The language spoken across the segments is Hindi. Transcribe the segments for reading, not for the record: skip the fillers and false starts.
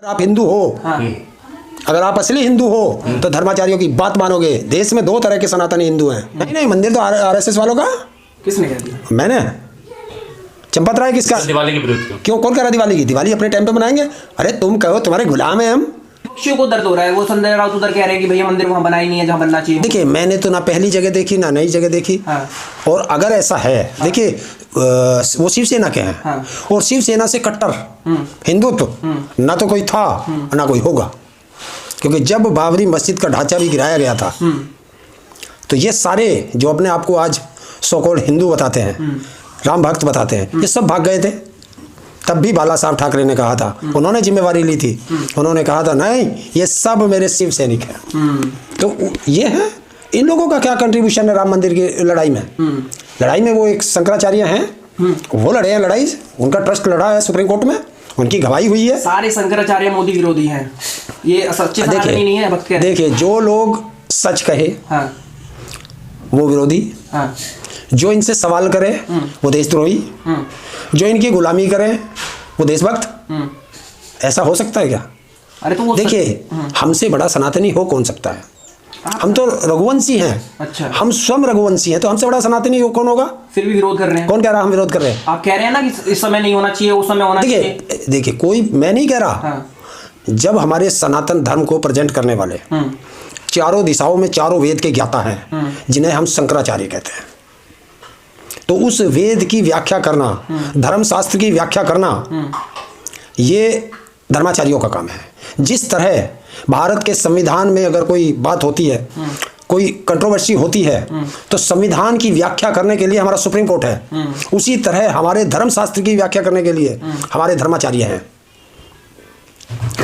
आप हिंदू हो, हाँ। अगर आप असली हिंदू हो तो धर्माचार्यों की बात मानोगे। देश में दो तरह के सनातनी हिंदू हैं। नहीं नहीं, मंदिर तो आरएसएस वालों का। किसने कह दिया? मैंने। चंपत राय किसका? दिवाली के विरुद्ध क्यों? कौन कह रहा दिवाली की? दिवाली अपने टाइम पे मनाएंगे। अरे तुम कहो, तुम्हारे गुलाम हैं हम। शिव को दर्द हो रहा है, वो संजय राउत उधर कह रहे हैं कि भैया मंदिर वहाँ बनाई नहीं है जहाँ बनना चाहिए। देखिए, मैंने तो ना पहली जगह देखी ना नई जगह देखी। हाँ। और अगर ऐसा है, देखिए वो शिवसेना के हैं। हाँ। और शिवसेना से कट्टर हिंदुत्व ना तो कोई था ना कोई होगा, क्योंकि जब बाबरी मस्जिद का ढांचा भी गिराया गया था तो ये सारे जो अपने आप को आज सो कॉल्ड हिंदू बताते हैं, राम भक्त बताते हैं, ये सब भाग गए थे। तब भी बाला साहब ठाकरे ने कहा था, उन्होंने जिम्मेवारी ली थी, उन्होंने कहा था नहीं ये सब मेरे शिव सैनिक हैं। तो ये है, इन लोगों का क्या कंट्रीब्यूशन है राम मंदिर की लड़ाई में? लड़ाई में वो एक शंकराचार्य हैं, वो लड़े हैं लड़ाई, उनका ट्रस्ट लड़ा है सुप्रीम कोर्ट में, उनकी गवाही हुई है। सारे शंकराचार्य मोदी विरोधी हैं, ये सच्चे सनातनी नहीं है, भक्त कह रहे हैं। देखिए, जो लोग सच कहे हाँ। वो विरोधी, हाँ। जो इनसे सवाल करे वो देशद्रोही, जो इनकी गुलामी करे वो देशभक्त। ऐसा हो सकता है क्या? अरे तो वो देखिए, हमसे बड़ा सनातनी हो कौन सकता है? हम तो रघुवंशी हैं। अच्छा। हम स्वयं रघुवंशी हैं, तो हमसे बड़ा सनातनी कौन होगा? फिर भी विरोध कर रहे हैं। कौन कह रहा हम विरोध कर रहे हैं? आप कह रहे हैं ना कि इस समय नहीं होना चाहिए, उस समय होना चाहिए। देखिए कोई, मैं नहीं कह रहा। हाँ। जब हमारे सनातन धर्म को प्रेजेंट करने वाले चारों दिशाओं में चारों वेद के ज्ञाता हैं, जिन्हें हम शंकराचार्य कहते हैं, तो उस वेद की व्याख्या करना, धर्मशास्त्र की व्याख्या करना, ये धर्माचार्यों का काम है। जिस तरह भारत के संविधान में अगर कोई बात होती है, कोई कंट्रोवर्सी होती है, तो संविधान की व्याख्या करने के लिए हमारा सुप्रीम कोर्ट है, उसी तरह हमारे धर्मशास्त्र की व्याख्या करने के लिए हमारे धर्माचार्य हैं।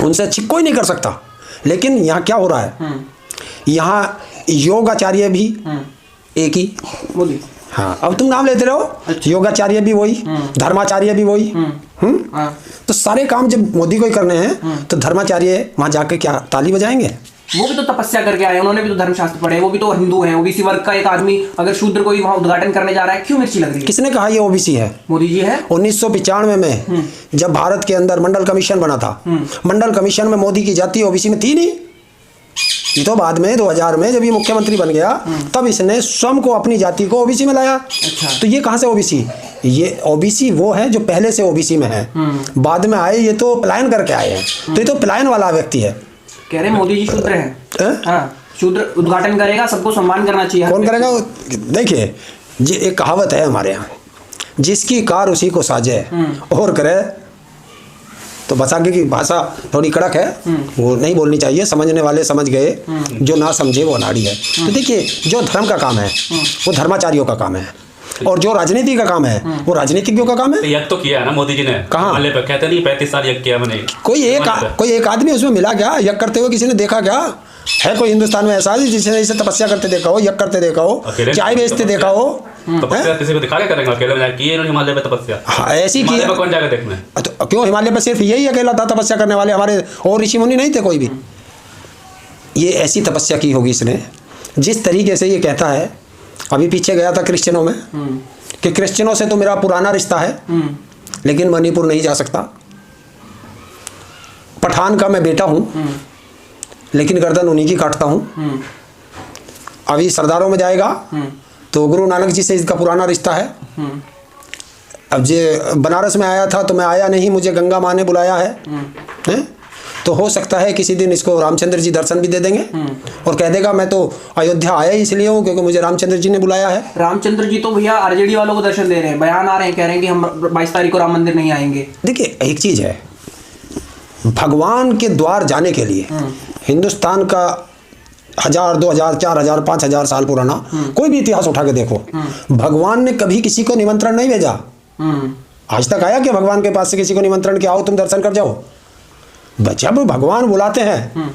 उनसे अच्छी कोई नहीं कर सकता। लेकिन यहाँ क्या हो रहा है, यहाँ योगाचार्य भी एक ही। बोलिए। हाँ, अब तुम नाम लेते रहो। योगाचार्य भी वही, धर्माचार्य भी वही। हाँ। तो सारे काम जब मोदी को ही करने हैं तो धर्माचार्य वहां जाके क्या ताली बजाएंगे? वो भी तो तपस्या करके आए, उन्होंने भी तो धर्मशास्त्र पढ़े, वो भी तो हिंदू हैं। ओबीसी वर्ग का एक आदमी अगर शूद्र कोई वहां उद्घाटन करने जा रहा है, क्यों मिर्ची लग रही है? किसने कहा ये ओबीसी है? मोदी जी है। 1995 में जब भारत के अंदर मंडल कमीशन बना था, मंडल कमीशन में मोदी की जाति ओबीसी में थी नहीं। ये तो बाद में 2000 में जब ये मुख्यमंत्री बन गया तब इसने स्वयं को, अपनी जाति को ओबीसी में लाया। अच्छा। तो ये कहां से ओबीसी? ये ओबीसी वो है जो पहले से ओबीसी में है, बाद में आए, ये तो पलायन करके आए हैं। तो ये तो पलायन वाला व्यक्ति है। कह रहे मोदी जी शूद्र हैं। हाँ, शूद्र उद्घाटन करेगा, सबको सम्मान करना चाहिए। कौन करेगा? देखिए, ये एक कहावत है हमारे यहाँ, जिसकी कार उसी को साजे, और करे तो बसागे की भाषा थोड़ी कड़क है, वो नहीं बोलनी चाहिए। समझने वाले समझ गए, जो ना समझे वो अनाड़ी है। तो देखिए, जो धर्म का काम है वो धर्माचार्यों का काम है, और जो राजनीति का काम है वो राजनीतिज्ञों का काम है। यज्ञ तो किया है ना मोदी जी ने। कहाँ? हिमालय पे कहते नहीं 35 साल यज्ञ किया मैंने। कोई एक आदमी उसमें मिला क्या? यज्ञ करते हुए किसी ने देखा क्या है? कोई हिंदुस्तान में ऐसा जिसने इसे तपस्या करते देखा हो, यज्ञ करते देखा हो, चाय बेचते देखा हो? तपस्या किसी को दिखा के करेंगे? अकेले में की इन्होंने हिमालय पे तपस्या। हाँ, ऐसी की। कौन जाएगा देखने? तो क्यों हिमालय पर सिर्फ यही अकेला था तपस्या करने वाले? हमारे और ऋषि मुनि नहीं थे कोई भी? ये ऐसी तपस्या की होगी इसने, जिस तरीके से ये कहता है। अभी पीछे गया था क्रिश्चियनों में कि क्रिश्चियनों से तो मेरा पुराना रिश्ता है, लेकिन मणिपुर नहीं जा सकता। पठान का मैं बेटा हूं, लेकिन गर्दन उन्हीं की काटता हूं। अभी सरदारों में जाएगा तो गुरु नानक जी से इसका पुराना रिश्ता है। अब ये बनारस में आया था तो मैं आया नहीं, मुझे गंगा माँ ने बुलाया है। तो हो सकता है किसी दिन इसको रामचंद्र जी दर्शन भी दे देंगे और कह देगा मैं तो अयोध्या आया इसलिए हूँ क्योंकि मुझे रामचंद्र जी ने बुलाया है। रामचंद्र जी तो भैया आरजेडी वालों को दर्शन दे रहे हैं, बयान आ रहे हैं, कह रहे हैं कि हम 22 तारीख को राम मंदिर नहीं आएंगे। देखिए, एक चीज है, भगवान के द्वार जाने के लिए हिंदुस्तान का 1000, 2000, 4000, 5000 साल पुराना कोई भी इतिहास उठा के देखो, भगवान ने कभी किसी को निमंत्रण नहीं भेजा। आज तक आया कि भगवान के पास से किसी को निमंत्रण कि आओ तुम दर्शन कर जाओ? जब भगवान बुलाते हैं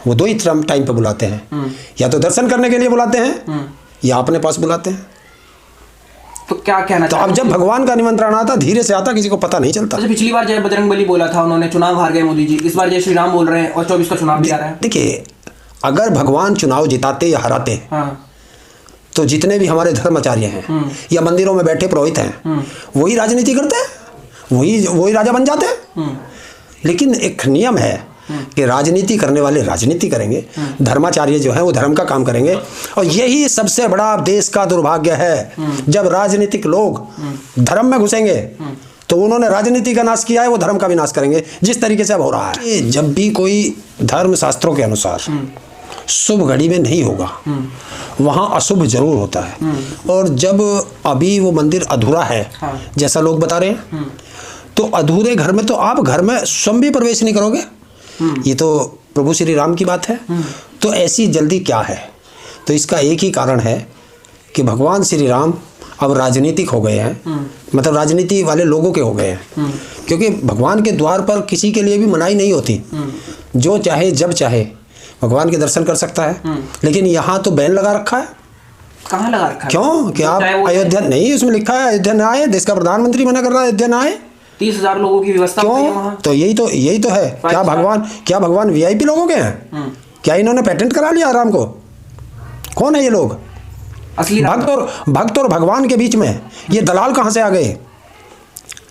वो दो ही टाइम पे बुलाते हैं, या तो दर्शन करने के लिए बुलाते हैं या अपने पास बुलाते हैं। तो क्या कहना? तो अब जब भगवान का निमंत्रण आता, धीरे से आता, किसी को पता नहीं चलता। पिछली बार जय बजरंगबली बोला था उन्होंने, चुनाव हार गए मोदी जी। इस बार जय श्री राम बोल रहे हैं और 24 का चुनाव भी आ रहा है। देखिए, अगर भगवान चुनाव जिताते या हराते तो जितने भी हमारे धर्माचार्य हैं या मंदिरों में बैठे पुरोहित हैं वही राजनीति करते हैं, वही राजा बन जाते हैं। लेकिन एक नियम है कि राजनीति करने वाले राजनीति करेंगे, धर्माचार्य जो है वो धर्म का काम करेंगे। और यही सबसे बड़ा देश का दुर्भाग्य है, जब राजनीतिक लोग धर्म में घुसेंगे तो उन्होंने राजनीति का नाश किया है, वो धर्म का भी नाश करेंगे, जिस तरीके से अब हो रहा है। जब भी कोई धर्म शास्त्रों के अनुसार शुभ घड़ी में नहीं होगा, वहाँ अशुभ जरूर होता है। और जब अभी वो मंदिर अधूरा है, जैसा लोग बता रहे हैं, तो अधूरे घर में तो आप घर में स्वयं भी प्रवेश नहीं करोगे। ये तो प्रभु श्री राम की बात है, तो ऐसी जल्दी क्या है? तो इसका एक ही कारण है कि भगवान श्री राम अब राजनीतिक हो गए हैं, मतलब राजनीति वाले लोगों के हो गए हैं। क्योंकि भगवान के द्वार पर किसी के लिए भी मनाही नहीं होती, जो चाहे जब चाहे भगवान के दर्शन कर सकता है। लेकिन यहाँ तो बैन लगा रखा है। कहाँ लगा रखा है? क्यों? कि आप अयोध्या नहीं, उसमें लिखा है अयोध्या न आए, देश का प्रधानमंत्री मना कर रहा है अयोध्या न आए। 30,000 लोगों की व्यवस्था होती है क्यों? वहाँ। तो यही तो है। क्या भगवान वीआईपी लोगों के हैं? क्या इन्होंने पेटेंट करा लिया राम को? कौन है ये लोग? असली भक्त और भगवान के बीच में ये दलाल कहाँ से आ गए?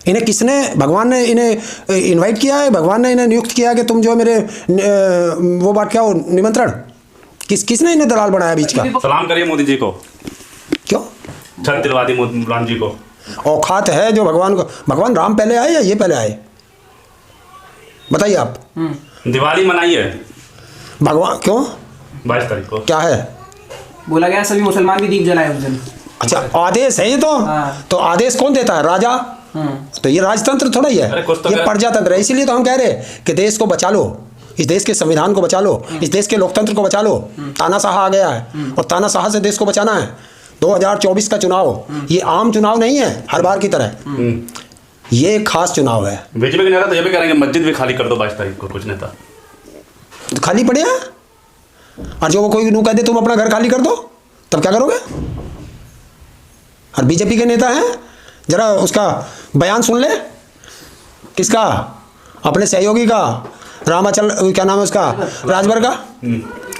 इन्हें किसने, भगवान ने इन्हें इनवाइट किया है? भगवान ने इन्हें नियुक्त किया कि तुम जो मेरे वो बात क्या हो, निमंत्रण किसने इन्हें दलाल बनाया बीच का? सलाम करिए मोदी जी को। क्यों? छठ दिलवादी राम जी को। औकात है जो भगवान राम पहले आए या ये पहले आए? बताइए आप। दिवाली मनाइए भगवान क्यों? 22 तारीख को। क्या है? बोला गया सभी मुसलमान भी दीप जलाए उस दिन। अच्छा, आदेश है ये तो आदेश कौन देता है? राजा। तो ये राजतंत्र थोड़ा ही है, ये प्रजातंत्र है। इसीलिए तो हम कह रहे हैं कि देश को बचा लो, इस देश के संविधान को बचा लो, इस देश के लोकतंत्र को बचा लो। तानाशाह आ गया है और तानाशाह से देश को बचाना है। 2024 का चुनाव ये आम चुनाव नहीं है हर बार की तरह, ये खास चुनाव है। बीजेपी के नेता तो ये भी करेंगे मस्जिद भी खाली कर दो 22 तारीख को, कुछ नेता तो खाली पड़े हैं। और जो कोई नू कह दे तुम अपना घर खाली कर दो, तब क्या करोगे? और बीजेपी के नेता हैं, जरा उसका बयान सुन ले। किसका? अपने सहयोगी का, रामाचल क्या नाम है उसका, राजभर का,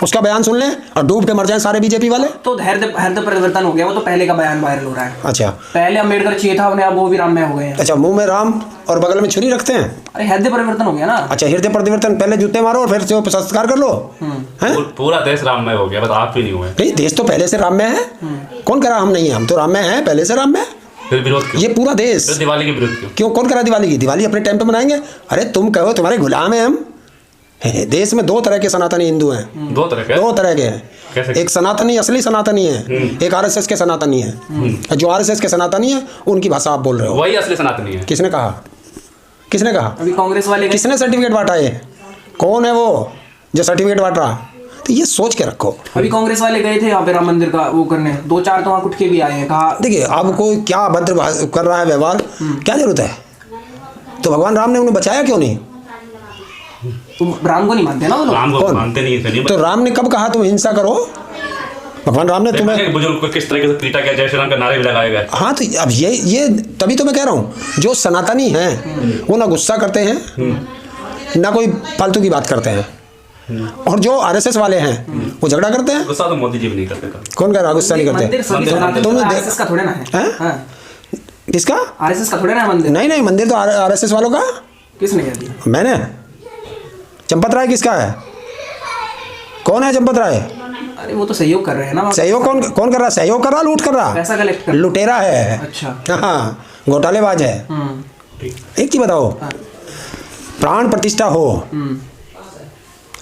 उसका बयान सुन ले और डूब के मर जाए सारे बीजेपी वाले। तो हृदय परिवर्तन हो गया, वो तो पहले का बयान वायरल हो रहा है। अच्छा, पहले अम्बेडकर चाहिए था उन्हें, अब वो भी राम में हो गए हैं। अच्छा, मुंह में राम और बगल में छुरी रखते हैं। अरे हृदय परिवर्तन हो गया ना। अच्छा, हृदय परिवर्तन, पहले जूते मारो और फिर से संस्कार कर लो। हैं? पूरा देश राम में हो गया, बस आप ही नहीं हुए। नहीं, देश तो पहले से राम में है। कौन कह रहा हम नहीं है? हम तो राम में हैं, पहले से राम में। फिर विरोध क्यों? ये पूरा देश दिवाली के विरोध क्यों? कौन करा दिवाली की? दिवाली अपने टाइम पे मनाएंगे। अरे तुम कहो तुम्हारे गुलाम हैं हम। देश में 2 तरह के सनातनी हिंदू हैं। 2 तरह के? 2 तरह के हैं। कैसे? एक सनातनी, असली सनातनी है, एक आरएसएस के सनातनी है। जो आरएसएस के सनातनी है उनकी भाषा आप बोल रहे हो। वही असली सनातनी है। किसने कहा? किसने कहा? अभी कांग्रेस वाले किसने सर्टिफिकेट बांटा? ये कौन है वो जो सर्टिफिकेट बांट रहा? तो ये सोच के रखो। अभी कांग्रेस वाले गए थे यहाँ पे राम मंदिर का वो करने, 2-4 तो वहाँ कुछ के भी आए हैं। कहा देखिए, अब कोई क्या अभद्र कर रहा है व्यवहार, क्या जरूरत है? तो भगवान राम ने उन्हें बचाया क्यों नहीं? तुम राम को नहीं मानते ना वो लोग? राम को कौन? मानते नहीं। तो राम ने कब कहा तुम हिंसा करो? भगवान राम ने तुम्हें बुजुर्ग को किस तरीके से पीटा गया, जय श्री राम का नारे भी लगाए गए। हाँ, तो अब ये तभी तो मैं कह रहा हूँ, जो सनातनी हैं वो ना गुस्सा करते हैं ना कोई फालतू की बात करते हैं, और जो आरएसएस वाले हैं वो झगड़ा करते हैं। गुस्सा तो मोदी जी भी नहीं करते। कौन कह रहा गुस्सा नहीं करते? तुमने आरएसएस का थोड़ा ना है। किसका? आरएसएस का थोड़ा ना मंदिर। नहीं, मंदिर तो आरएसएस वालों का। किसने कह दिया? मैंने। चंपत राय किसका है? कौन है चंपत राय? अरे वो तो सहयोग कर रहे हैं ना। सहयोग कौन कर रहा? सहयोग कर रहा, लूट कर रहा? पैसा कलेक्ट कर। लुटेरा है। अच्छा। हाँ, घोटालेबाज है। एक चीज बताओ, प्राण प्रतिष्ठा हो,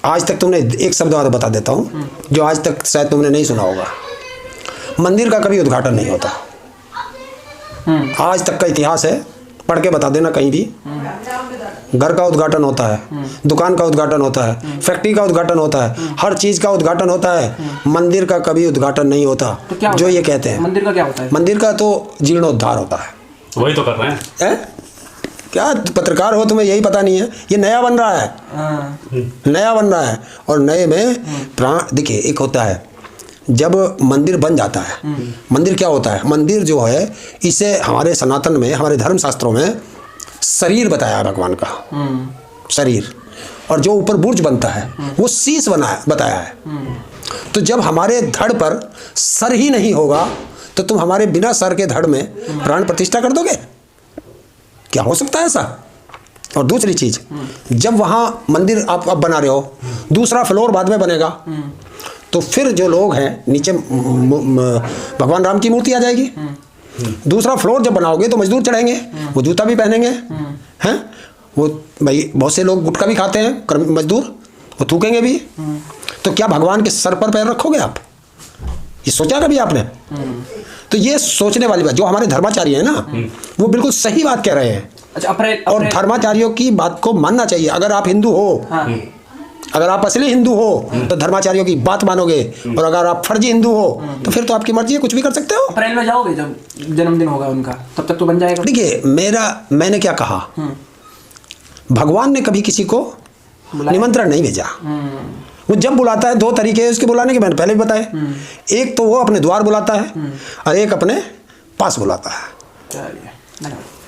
आज तक तुमने, एक शब्द और बता देता हूँ जो आज तक शायद तुमने नहीं सुना होगा, मंदिर का कभी उद्घाटन नहीं होता। आज तक का इतिहास है, पढ़ के बता देना कहीं भी। घर का उद्घाटन होता है, दुकान का उद्घाटन होता है, फैक्ट्री का उद्घाटन होता है, हर चीज का उद्घाटन होता है। मंदिर का कभी उद्घाटन नहीं होता। तो क्या जो ये कहते हैं मंदिर का क्या होता है? मंदिर का तो जीर्णोद्धार होता है। वही तो कर रहे हैं। क्या पत्रकार हो, तुम्हें यही पता नहीं है? ये नया बन रहा है, नया बन रहा है। और नए में प्राण, देखिए, एक होता है जब मंदिर बन जाता है। मंदिर क्या होता है? मंदिर जो है, इसे हमारे सनातन में, हमारे धर्म शास्त्रों में शरीर बताया है भगवान का, शरीर। और जो ऊपर बुर्ज बनता है वो शीश बताया है। तो जब हमारे धड़ पर सर ही नहीं होगा तो तुम हमारे बिना सर के धड़ में प्राण प्रतिष्ठा कर दोगे? क्या हो सकता है ऐसा? और दूसरी चीज, जब वहां मंदिर आप अब बना रहे हो, दूसरा फ्लोर बाद में बनेगा, तो फिर जो लोग हैं नीचे भगवान राम की मूर्ति आ जाएगी। दूसरा फ्लोर जब बनाओगे तो मजदूर चढ़ेंगे, वो जूता भी पहनेंगे, हैं, वो भाई बहुत से लोग गुटखा भी खाते हैं मजदूर, वो थूकेंगे भी। तो क्या भगवान के सर पर पैर रखोगे आप? ये सोचा कभी आपने? तो ये सोचने वाली बात, जो हमारे धर्माचार्य है ना, वो बिल्कुल सही बात कह रहे हैं। अच्छा, और धर्माचार्यों की बात को मानना चाहिए। अगर आप हिंदू हो, अगर आप असली हिंदू हो तो धर्माचार्यों की बात मानोगे, और अगर आप फर्जी हिंदू हो तो फिर तो आपकी मर्जी है, कुछ भी कर सकते हो। अप्रैल में जाओगे जब जन्मदिन होगा उनका, तब तक तो बन जाएगा। देखिए, मैंने क्या कहा, भगवान ने कभी किसी को निमंत्रण नहीं भेजा। वो जब बुलाता है, दो तरीके हैं उसके बुलाने के, मैंने पहले भी बताए। एक तो वो अपने द्वार बुलाता है, और एक अपने पास बुलाता है। चलिए, धन्यवाद।